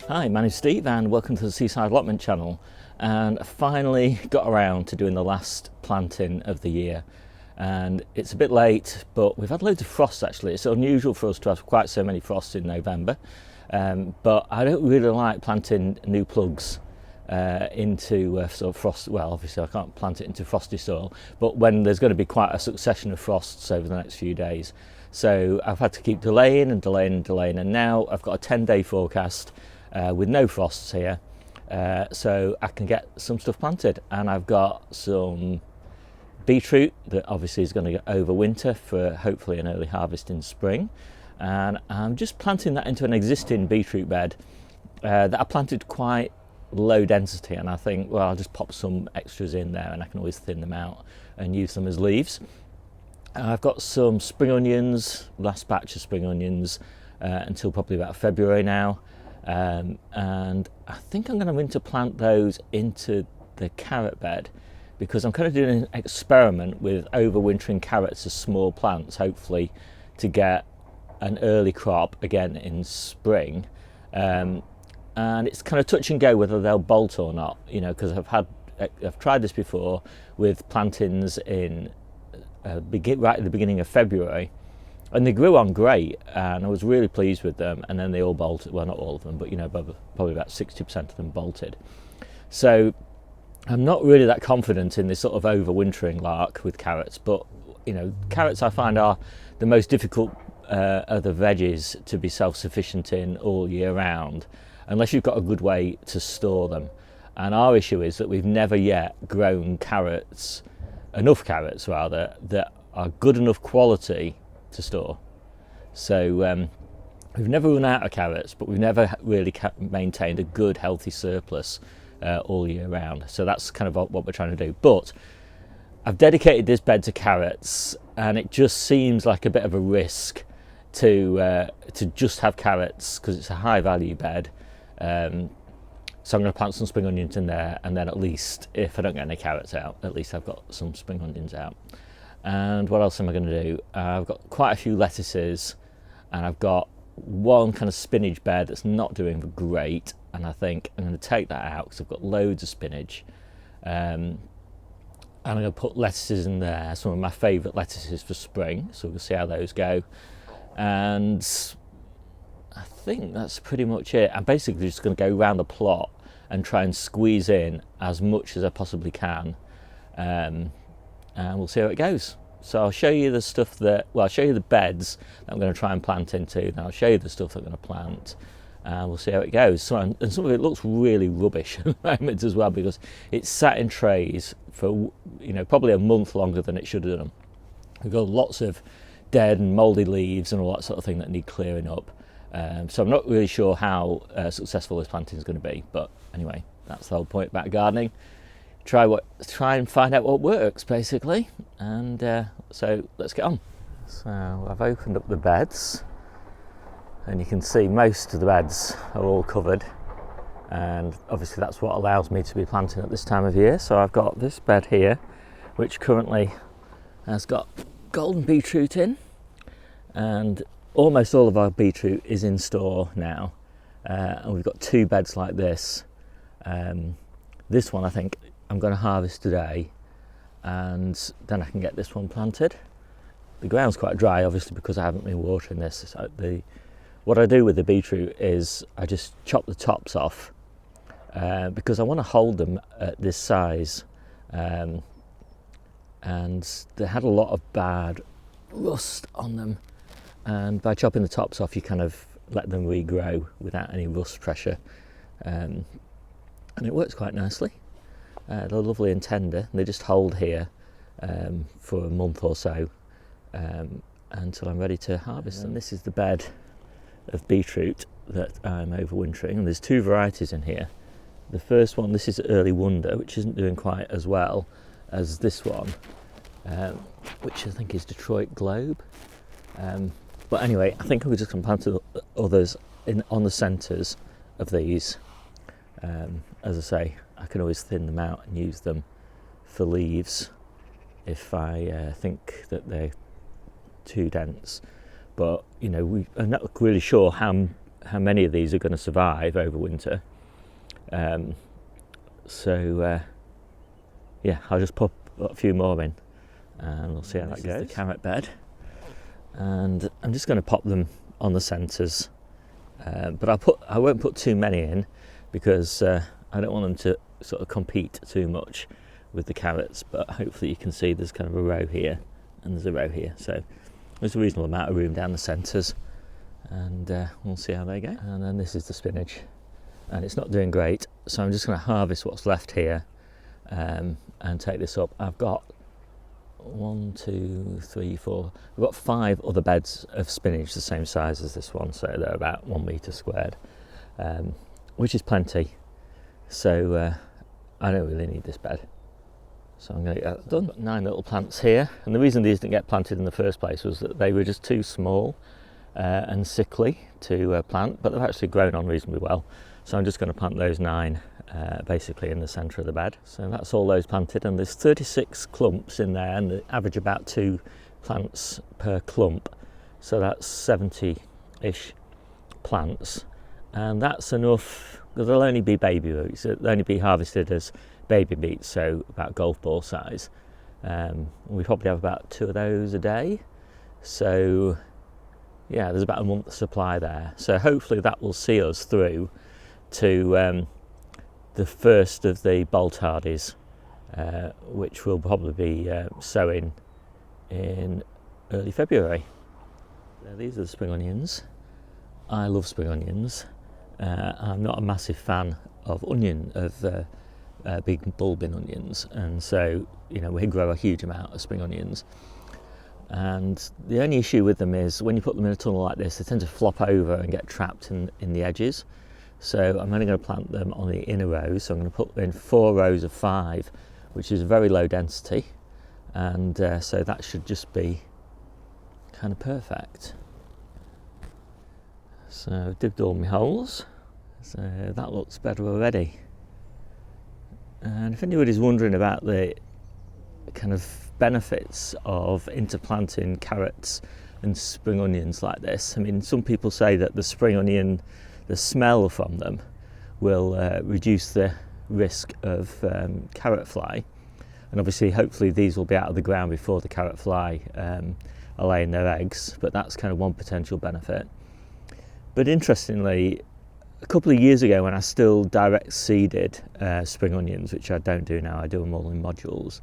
Hi, my name's Steve and welcome to the Seaside Allotment channel. And I finally got around to doing the last planting of the year. And it's a bit late, but we've had loads of frosts actually. It's unusual for us to have quite so many frosts in November. But I don't really like planting new plugs into sort of frost. Well, obviously I can't plant it into frosty soil, but when there's going to be quite a succession of frosts over the next few days. So I've had to keep delaying and delaying and delaying, and now I've got a 10-day forecast with no frosts here, so I can get some stuff planted. And I've got some beetroot that obviously is going to overwinter for hopefully an early harvest in spring, and I'm just planting that into an existing beetroot bed that I planted quite low density, and I think, well, I'll just pop some extras in there and I can always thin them out and use them as leaves. I've got some spring onions, last batch of spring onions until probably about February now. And I think I'm going to winter plant those into the carrot bed, because I'm kind of doing an experiment with overwintering carrots as small plants, hopefully to get an early crop again in spring. And it's kind of touch and go whether they'll bolt or not, you know, because I've tried this before with plantings in right at the beginning of February. And they grew on great, and I was really pleased with them. And then they all bolted. Well, not all of them, but you know, probably about 60% of them bolted. So I'm not really that confident in this sort of overwintering lark with carrots. But you know, carrots I find are the most difficult of the veggies to be self-sufficient in all year round, unless you've got a good way to store them. And our issue is that we've never yet grown enough carrots rather, that are good enough quality to store. So we've never run out of carrots, but we've never really maintained a good healthy surplus all year round. So that's kind of what we're trying to do. But I've dedicated this bed to carrots, and it just seems like a bit of a risk to just have carrots, because it's a high value bed. So I'm going to plant some spring onions in there, and then at least if I don't get any carrots out, at least I've got some spring onions out. And what else am I going to do? I've got quite a few lettuces, and I've got one kind of spinach bed that's not doing great, and I think I'm going to take that out because I've got loads of spinach. And I'm going to put lettuces in there, some of my favourite lettuces for spring, so we'll see how those go. And I think that's pretty much it. I'm basically just going to go around the plot and try and squeeze in as much as I possibly can. And we'll see how it goes. So I'll show you the stuff I'll show you the beds that I'm going to try and plant into, and I'll show you the stuff that I'm going to plant, and we'll see how it goes. And some of it looks really rubbish at the moment as well, because it's sat in trays for, you know, probably a month longer than it should have done. We've got lots of dead and mouldy leaves and all that sort of thing that need clearing up. So I'm not really sure how successful this planting is going to be, but anyway, that's the whole point about gardening. Try and find out what works, basically. And so let's get on. So I've opened up the beds, and you can see most of the beds are all covered, and obviously that's what allows me to be planting at this time of year. So I've got this bed here, which currently has got golden beetroot in, and almost all of our beetroot is in store now, and we've got two beds like this. This one I think I'm going to harvest today, and then I can get this one planted. The ground's quite dry, obviously, because I haven't been watering this. So what I do with the beetroot is I just chop the tops off, because I want to hold them at this size, and they had a lot of bad rust on them, and by chopping the tops off you kind of let them regrow without any rust pressure, and it works quite nicely. They're lovely and tender, and they just hold here for a month or so until I'm ready to harvest them. This is the bed of beetroot that I'm overwintering, and there's two varieties in here. The first one, this is Early Wonder, which isn't doing quite as well as this one, which I think is Detroit Globe. But anyway, I think I'm just going to plant others on the centres of these. As I say, I can always thin them out and use them for leaves if I think that they're too dense. But you know, I'm not really sure how how many of these are going to survive over winter. Yeah, I'll just pop a few more in and we'll see how that goes. The carrot bed, and I'm just going to pop them on the centres, but I won't put too many in because I don't want them to sort of compete too much with the carrots. But hopefully you can see there's kind of a row here and there's a row here, so there's a reasonable amount of room down the centres, and we'll see how they go. And then this is the spinach, and it's not doing great, so I'm just going to harvest what's left here and take this up. I've got 1, 2, 3, 4. I've got 5 other beds of spinach the same size as this one, so they're about 1 metre squared, which is plenty. So I don't really need this bed, so I'm going to get that done. I've got 9 little plants here, and the reason these didn't get planted in the first place was that they were just too small and sickly to plant, but they've actually grown on reasonably well. So I'm just going to plant those 9 basically in the centre of the bed. So that's all those planted, and there's 36 clumps in there, and they average about 2 plants per clump, so that's 70-ish plants, and that's enough. There'll only be baby roots, they'll only be harvested as baby beets, so about golf ball size. We probably have about 2 of those a day, so yeah, there's about a month's supply there. So hopefully that will see us through to the first of the bolt hardies, which will probably be sowing in early February. These are the spring onions. I love spring onions. I'm not a massive fan of big bulbing onions, and so we grow a huge amount of spring onions. And the only issue with them is when you put them in a tunnel like this, they tend to flop over and get trapped in the edges. So I'm only going to plant them on the inner rows. So I'm going to put in 4 rows of 5, which is very low density, and so that should just be kind of perfect. So I've digged all my holes, so that looks better already. And if anybody's wondering about the kind of benefits of interplanting carrots and spring onions like this, I mean, some people say that the spring onion, the smell from them will reduce the risk of carrot fly, and obviously hopefully these will be out of the ground before the carrot fly are laying their eggs, but that's kind of one potential benefit. But interestingly, a couple of years ago when I still direct seeded spring onions, which I don't do now, I do them all in modules,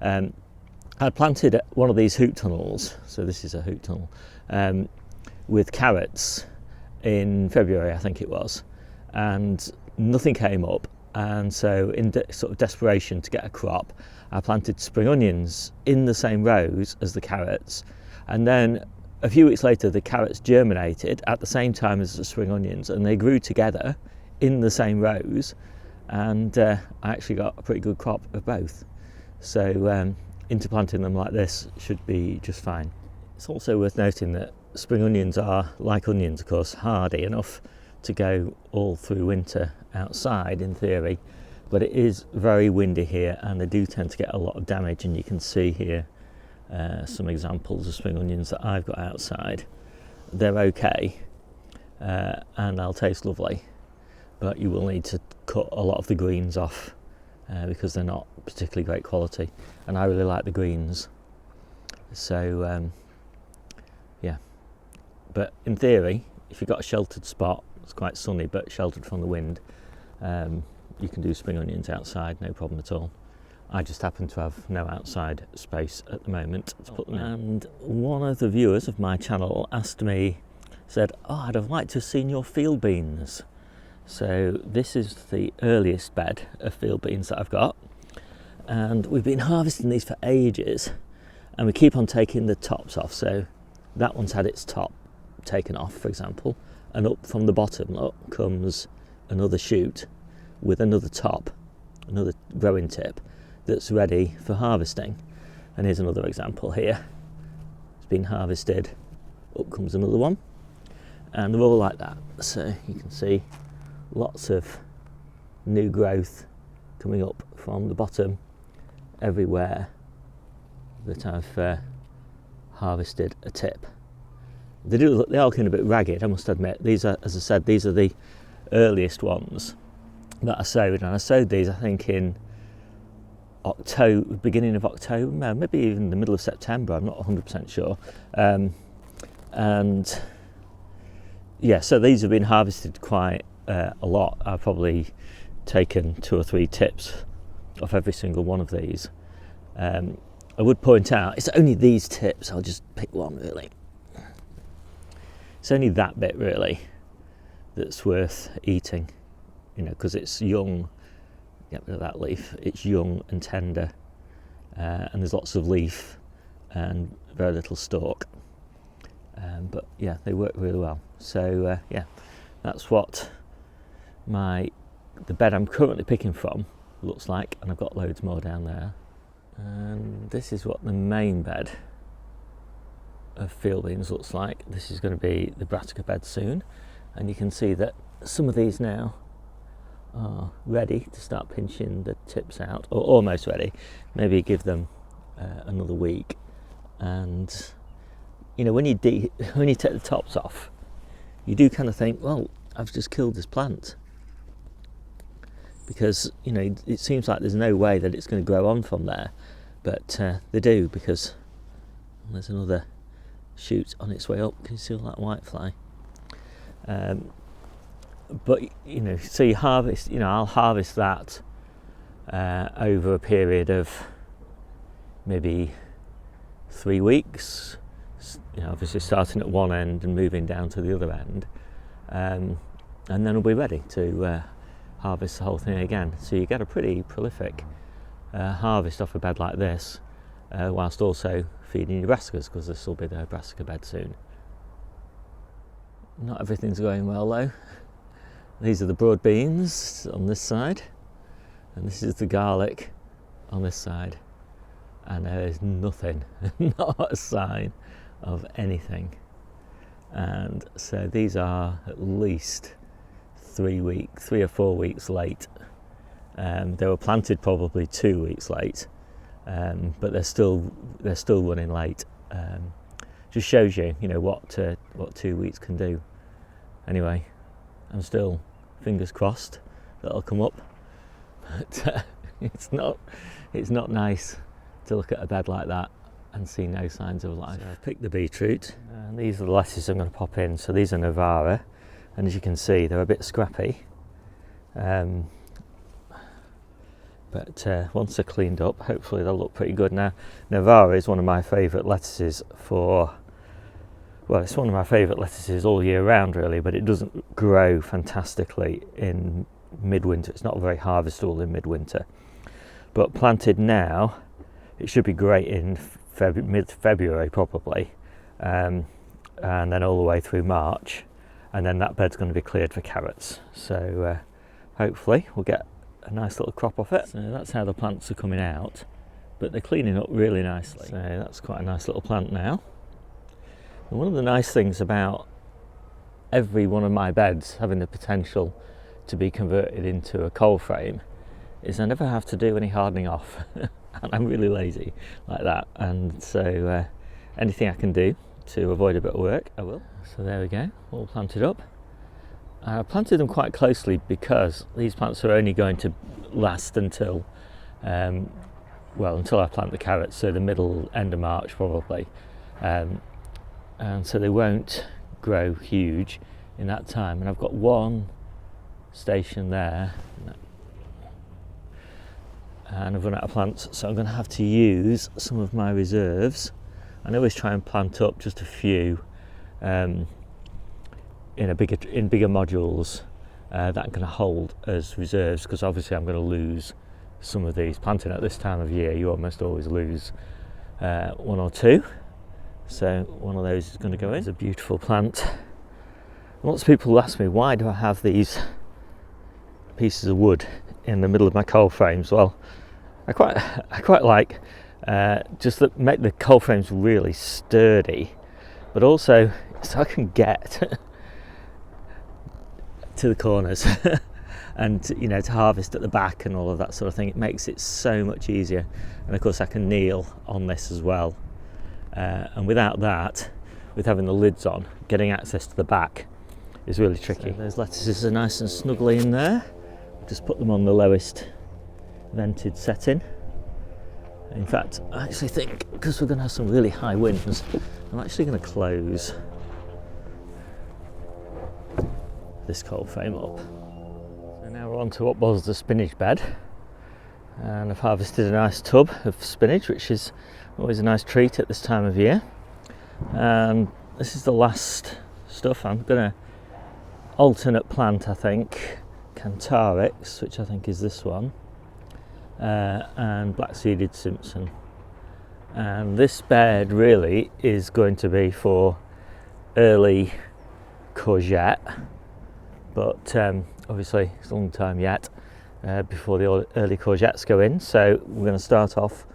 I planted one of these hoot tunnels, so this is a hoot tunnel, with carrots in February, I think it was, and nothing came up, and so in sort of desperation to get a crop, I planted spring onions in the same rows as the carrots, and then a few weeks later the carrots germinated at the same time as the spring onions, and they grew together in the same rows, and I actually got a pretty good crop of both. So interplanting them like this should be just fine. It's also worth noting that spring onions are, like onions of course, hardy enough to go all through winter outside in theory, but it is very windy here and they do tend to get a lot of damage, and you can see here some examples of spring onions that I've got outside. They're okay and they'll taste lovely, but you will need to cut a lot of the greens off because they're not particularly great quality, and I really like the greens. So yeah, but in theory, if you've got a sheltered spot, it's quite sunny but sheltered from the wind, you can do spring onions outside, no problem at all. I just happen to have no outside space at the moment to put them in. And one of the viewers of my channel asked me, said, "Oh, I'd have liked to have seen your field beans." So this is the earliest bed of field beans that I've got, and we've been harvesting these for ages, and we keep on taking the tops off. So that one's had its top taken off, for example, and up from the bottom, look, comes another shoot with another top, another growing tip that's ready for harvesting. And here's another example here. It's been harvested, up comes another one, and they're all like that. So you can see lots of new growth coming up from the bottom everywhere that I've harvested a tip. They are looking a bit ragged, I must admit. These are, as I said, these are the earliest ones that I sowed, and I sowed these I think in October, beginning of October, maybe even the middle of September, I'm not 100% sure. And yeah, so these have been harvested quite a lot. I've probably taken 2 or 3 tips off every single one of these. I would point out, it's only these tips, I'll just pick one really. It's only that bit really that's worth eating, you know, because it's young. Get rid of that leaf. It's young and tender, and there's lots of leaf and very little stalk. But yeah, they work really well. So yeah, that's what the bed I'm currently picking from looks like, and I've got loads more down there. And this is what the main bed of field beans looks like. This is going to be the brassica bed soon, and you can see that some of these now are ready to start pinching the tips out, or almost ready. Maybe give them another week. And you know, when you take the tops off, you do kind of think, well, I've just killed this plant, because you know it seems like there's no way that it's going to grow on from there, but they do, because there's another shoot on its way up. Can you see all that whitefly? But you know, so you harvest. You know, I'll harvest that over a period of maybe 3 weeks. You know, obviously starting at one end and moving down to the other end, and then it'll be ready to harvest the whole thing again. So you get a pretty prolific harvest off a bed like this, whilst also feeding your brassicas, because this will be the brassica bed soon. Not everything's going well though. These are the broad beans on this side, and this is the garlic on this side, and there is nothing, not a sign of anything. And so these are at least 3 or 4 weeks late. They were planted probably 2 weeks late, but they're still running late. Just shows you, you know, what 2 weeks can do. Anyway, I'm still fingers crossed that it'll come up, but it's not nice to look at a bed like that and see no signs of life. So I've picked the beetroot, and these are the lettuces I'm going to pop in. So these are Novara, and as you can see, they're a bit scrappy. But once they're cleaned up, hopefully they'll look pretty good. Now, Novara is one of my favourite lettuces it's one of my favourite lettuces all year round really, but it doesn't grow fantastically in midwinter. It's not very harvestable in midwinter. But planted now, it should be great in mid-February probably, and then all the way through March, and then that bed's going to be cleared for carrots. So hopefully we'll get a nice little crop off it. So that's how the plants are coming out, but they're cleaning up really nicely. So that's quite a nice little plant now. And one of the nice things about every one of my beds having the potential to be converted into a cold frame is I never have to do any hardening off. And I'm really lazy like that, and so anything I can do to avoid a bit of work, I will. So there we go, all planted up. I planted them quite closely because these plants are only going to last until until I plant the carrots, so the end of March probably, and so they won't grow huge in that time. And I've got one station there, and I've run out of plants, so I'm going to have to use some of my reserves. I always try and plant up just a few in bigger modules that I'm going to hold as reserves, because obviously I'm going to lose some of these. Planting at this time of year, you almost always lose 1 or 2. So one of those is going to go in. It's a beautiful plant. Lots of people ask me, why do I have these pieces of wood in the middle of my cold frames? Well, I quite like just that make the cold frames really sturdy, but also so I can get to the corners and you know, to harvest at the back and all of that sort of thing. It makes it so much easier, and of course I can kneel on this as well, and without that, with having the lids on, getting access to the back is really tricky. So those lettuces are nice and snugly in there. Just put them on the lowest vented setting. In fact, I actually think, because we're going to have some really high winds, I'm actually going to close this cold frame up. So now we're on to what was the spinach bed, and I've harvested a nice tub of spinach, which is always a nice treat at this time of year. And this is the last stuff. I'm going to alternate plant, I think, Cantarix, which I think is this one, and black-seeded Simpson. And this bed really is going to be for early courgette, but obviously it's a long time yet before the early courgettes go in, so we're going to start off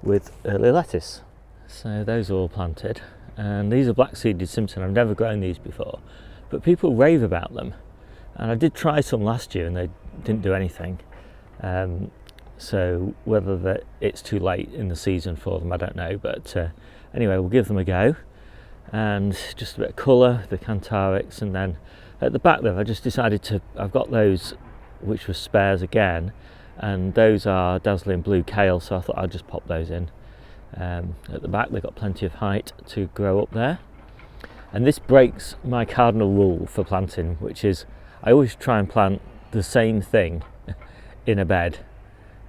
with early lettuce. So those are all planted, and these are black-seeded Simpson. I've never grown these before, but people rave about them, and I did try some last year and they didn't do anything. So whether it's too late in the season for them, I don't know, but anyway, we'll give them a go. And just a bit of colour, the Cantarix, and then at the back there I just decided I've got those which were spares again, and those are dazzling blue kale, so I thought I'd just pop those in. At the back they've got plenty of height to grow up there. And this breaks my cardinal rule for planting, which is I always try and plant the same thing in a bed.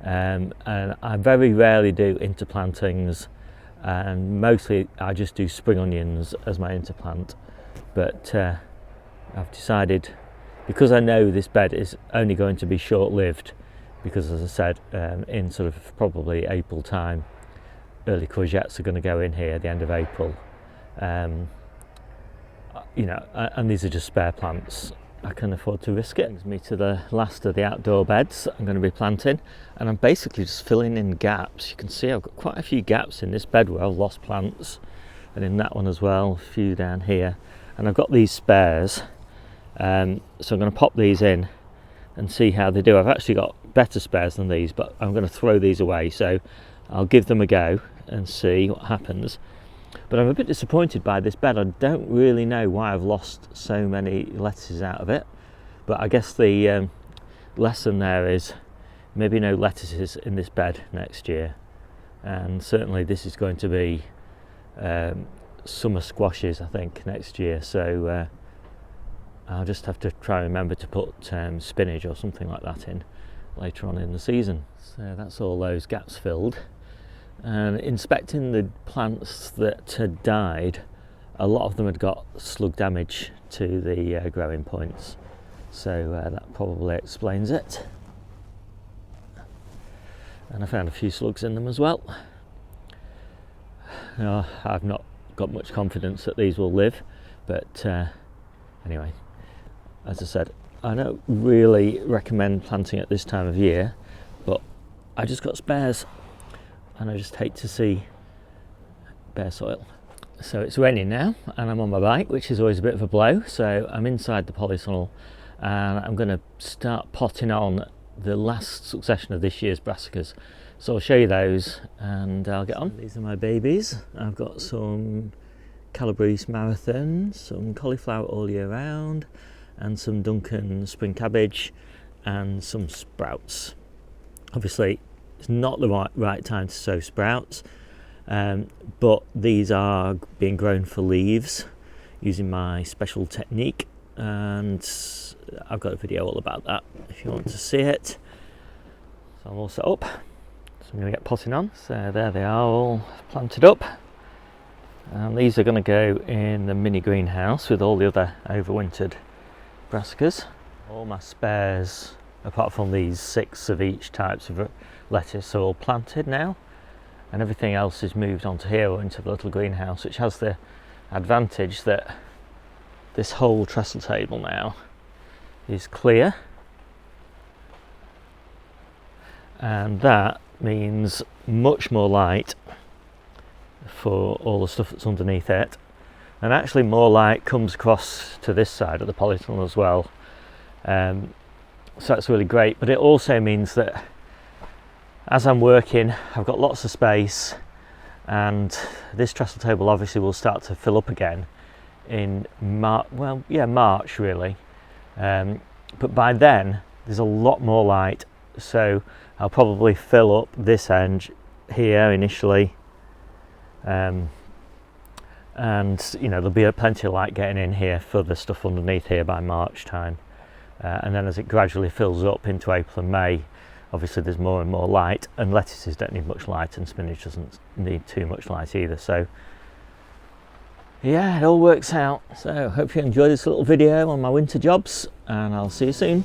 And I very rarely do interplantings, and mostly I just do spring onions as my interplant. But I've decided, because I know this bed is only going to be short-lived, because as I said, in sort of probably April time, early courgettes are going to go in here at the end of April. You know, and these are just spare plants. I can afford to risk it. Brings me to the last of the outdoor beds I'm going to be planting, and I'm basically just filling in gaps. You can see I've got quite a few gaps in this bed where I've lost plants, and in that one as well, a few down here. And I've got these spares, so I'm going to pop these in and see how they do. I've actually got better spares than these, but I'm going to throw these away, so I'll give them a go and see what happens. But I'm a bit disappointed by this bed. I don't really know why I've lost so many lettuces out of it, but I guess the lesson there is maybe no lettuces in this bed next year, and certainly this is going to be summer squashes, I think, next year, so I'll just have to try and remember to put spinach or something like that in later on in the season. So that's all those gaps filled. And inspecting the plants that had died, a lot of them had got slug damage to the growing points, so that probably explains it. And I found a few slugs in them as well. I've not got much confidence that these will live, but anyway, as I said, I don't really recommend planting at this time of year, but I just got spares, and I just hate to see bare soil. So it's raining now, and I'm on my bike, which is always a bit of a blow. So I'm inside the polytunnel, and I'm going to start potting on the last succession of this year's brassicas. So I'll show you those, and I'll get on. These are my babies. I've got some Calabrese Marathon, some cauliflower all year round, and some Duncan spring cabbage, and some sprouts. Obviously, it's not the right time to sow sprouts, but these are being grown for leaves using my special technique, and I've got a video all about that if you want to see it. So I'm all set up, so I'm going to get potting on. So there they are, all planted up, and these are going to go in the mini greenhouse with all the other overwintered brassicas. All my spares, apart from these 6 of each types of lettuce, are all planted now, and everything else is moved onto here or into the little greenhouse, which has the advantage that this whole trestle table now is clear, and that means much more light for all the stuff that's underneath it, and actually more light comes across to this side of the polytunnel as well, so that's really great. But it also means that as I'm working, I've got lots of space, and this trestle table obviously will start to fill up again in March really, but by then there's a lot more light, so I'll probably fill up this end here initially, and you know, there'll be plenty of light getting in here for the stuff underneath here by March time, and then as it gradually fills up into April and May, obviously there's more and more light, and lettuces don't need much light and spinach doesn't need too much light either. So yeah, it all works out. So hope you enjoyed this little video on my winter jobs, and I'll see you soon.